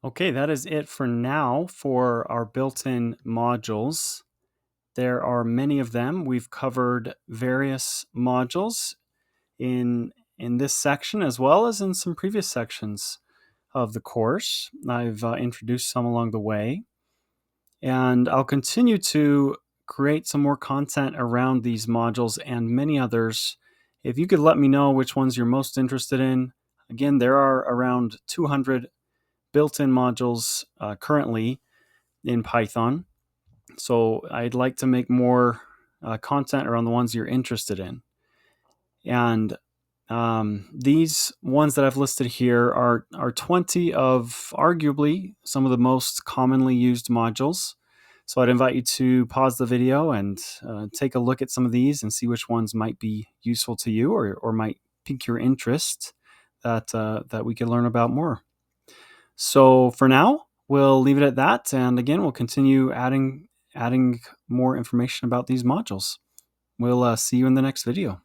Okay, that is it for now for our built-in modules. There are many of them. We've covered various modules in this section as well as in some previous sections of the course. I've introduced some along the way, and I'll continue to create some more content around these modules and many others. If you could let me know which ones you're most interested in. Again, there are around 200 built-in modules currently in Python. So I'd like to make more content around the ones you're interested in. And these ones that I've listed here are 20 of arguably some of the most commonly used modules. So I'd invite you to pause the video and take a look at some of these and see which ones might be useful to you or might pique your interest that we can learn about more. So for now, we'll leave it at that. And again, we'll continue adding more information about these modules. We'll see you in the next video.